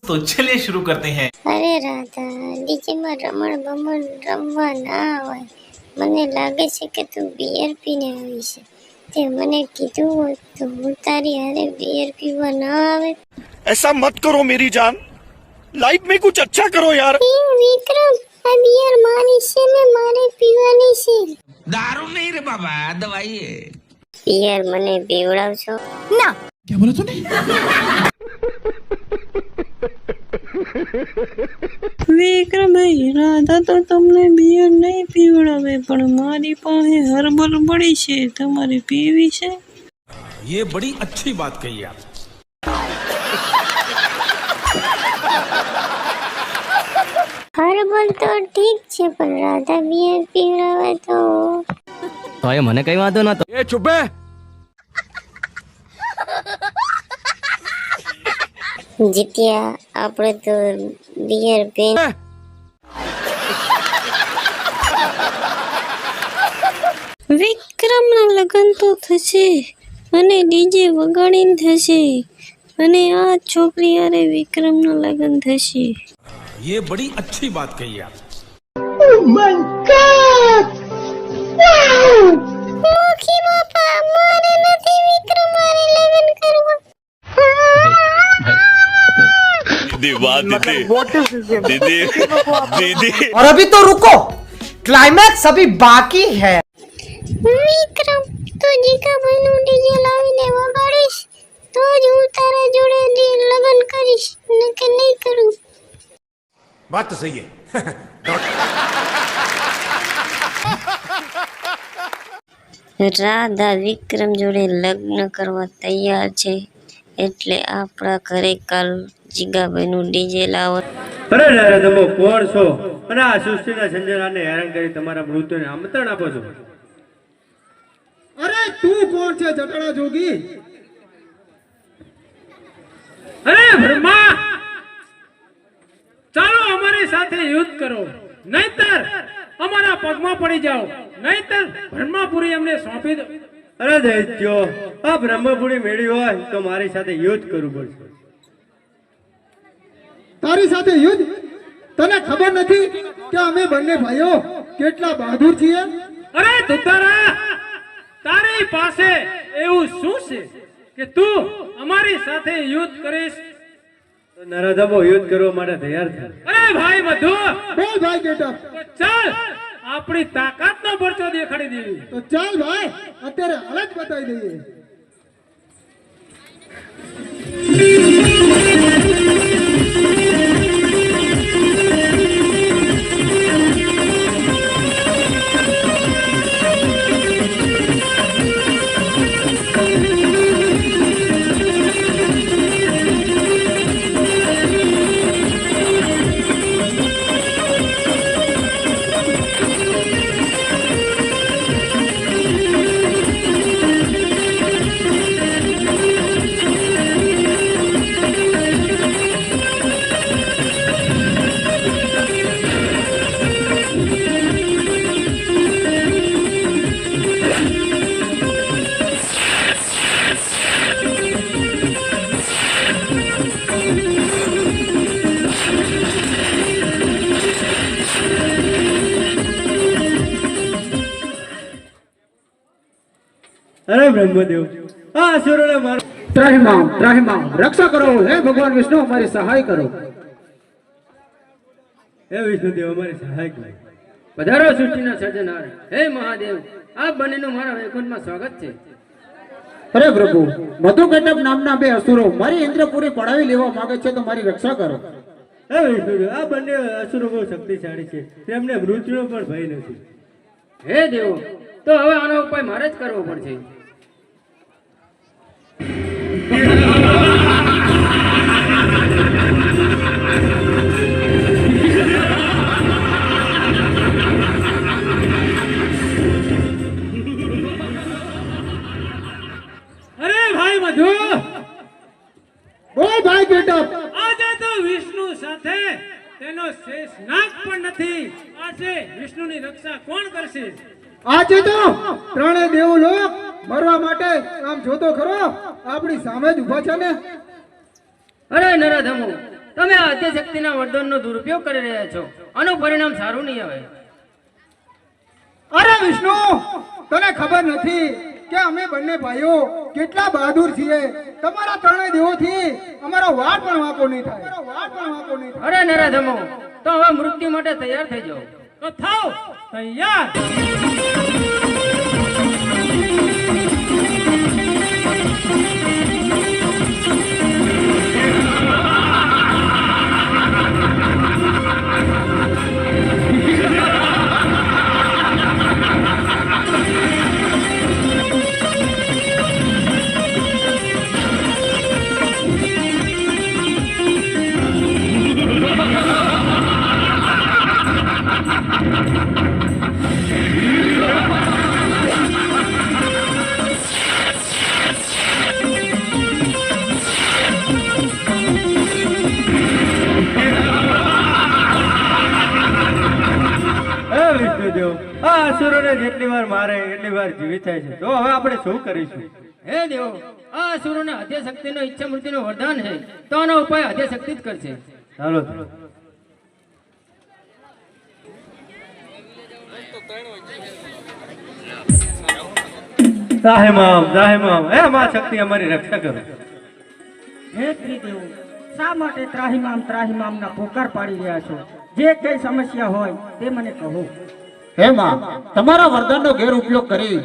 तो चलिए शुरू करते हैं। अरे राधा डीजे में रमण बमण रमवा ना હોય મને લાગે છે કે તું બિયર પીને આવી છે તે મને કીધું હોત તો હું તારી હારે બિયર પીવા ના આવે ऐसा मत करो मेरी जान लाइफ में कुछ अच्छा करो यार વિક્રમ આ બિયર મારી છે ને મારે પીવાની છે दारू नहीं रे बाबा दवाई है બિયર મને પીવડાવશો ના क्या बोला तूने? વિક્રમભાઈ રાધા તો તમને બિયર નહીં પીવડાવે પણ મારી પાસે હર્બલ પડી છે તમારે પીવી છે ये बड़ी अच्छी बात कही आप। હર્બલ તો ઠીક છે પણ રાધા બિયર પીવડાવે તો એ મને કઈ વાંધો નતો ए चुप है જીત્યા આપણે તો બિયર પીન વિક્રમના લગ્ન તો થશે અને ડીજે વગાડીને થશે અને આ છોકરી હારે વિક્રમના લગ્ન થશે ये बड़ी अच्छी बात कही आप। મોખી બાપા મારે નથી વિક્રમ હારે લગ્ન કરવા दीदी वाह दीदी दीदी दीदी और अभी तो रुको क्लाइमैक्स अभी बाकी है વિક્રમ તો જીકા ભાઈનું ડીજે લાવીને વગાડીશ તો જ હું તારા જોડે લગ્ન કરીશ નકે નહીં કરું बात तो सही है રાધા વિક્રમ જોડે લગ્ન કરવા તૈયાર છે એટલે આપણા ઘરે કાલ જીગાભાઈનું ડીજે લાવો અરે અરે તમે કોણ છો અને આ સૃષ્ટિના સંજનાને હેરાન કરી તમારા મૃત્યુને આમંત્રણ આપો છો અરે તું કોણ છે જટાડા જોગી અરે બ્રહ્મા ચાલો અમારી સાથે યુદ્ધ કરો નહીતર અમારા પગમાં પડી જાઓ નહીતર બ્રહ્માપુરી અમને સોંપી દો અરે દૈત્યો આ બ્રહ્મપુરી મેળી હોય તો મારી સાથે યુદ્ધ કરવું પડશે તારી સાથે યુદ્ધ તને ખબર નથી કે અમે બંને ભાઈઓ કેટલા બહાદુર છીએ અરે તુતારા તારી પાસે એવું શું છે કે તું અમારી સાથે યુદ્ધ કરીશ તો નરાધમો યુદ્ધ કરવા માટે તૈયાર થાય અરે ભાઈ બધો બોલ ભાઈ ગેટઅપ તો ચાલ આપણી તાકાતનો પરચો દેખાડી દેવી તો ચાલ ભાઈ અત્યારે હાલત બતાવી દઈએ અરે બ્રહ્મદેવ આ અસુરોને મારો ત્રાહિમામ રક્ષા કરો હે ભગવાન વિષ્ણુ અમારી સહાય કરો હે વિષ્ણુદેવ અમારી સહાય કરો પધારો સૃષ્ટિના સર્જનહાર હે મહાદેવ આપ બંનેનું મારા વૈકુંઠમાં સ્વાગત છે અરે પ્રભુ મધુ ગેટઅપ નામના બે અસુરો મારી ઇન્દ્રપુરી પડાવી લેવા માંગે છે તો મારી રક્ષા કરો હે વિષ્ણુદેવ આ બંને અસુરો બહુ શક્તિશાળી છે તેમને મૃત્યુનો પણ ભય નથી હે દેવો તો હવે આનો ઉપાય મારે જ કરવો પડશે અરે ભાઈ મધુ બોલ ભાઈ ગેટઅપ આજે તો વિષ્ણુ સાથે તેનો શેષ નાગ પણ નથી આજે વિષ્ણુની રક્ષા કોણ કરશે આજે તો ત્રણે દેવ લોક મરવા માટે આમ જોતો ખરો આપણી સામે જ ઉભા છે ને અરે નરાધમો તમે આ આદ્યશક્તિના વરદાનનો દુરુપયોગ કરી રહ્યા છો. આનું પરિણામ સારું નહીં આવે. અરે વિષ્ણુ, તને ખબર નથી કે અમે બંને ભાઈઓ કેટલા બહાદુર છીએ. તમારા ત્રણેય દેવોથી અમારો વાળ પણ વાંકો નહીં થાય. અરે નરાધમો, તો હવે મૃત્યુ માટે તૈયાર થઈ જાઓ. તો થાવ તૈયાર. આ અસુરોને જેટલી વાર મારે એટલી વાર જીવિત થાય છે. તો હવે આપણે શું કરીશું? હે દેવો, આ અસુરોને આદ્યશક્તિનો ઈચ્છા મૃત્યુનો વરદાન છે, તો આનો ઉપાય આદ્યશક્તિ જ કરશે. ચાલો. ત્રાહિમામ, હે માં શક્તિ અમારી રક્ષા કરો. હે ત્રિદેવો, શા માટે ત્રાહિમામના પોકાર પાડી રહ્યા છો? જે કઈ સમસ્યા હોય તે મને કહો. હે માં, તમારા વરદાનનો ગેરઉપયોગ કરી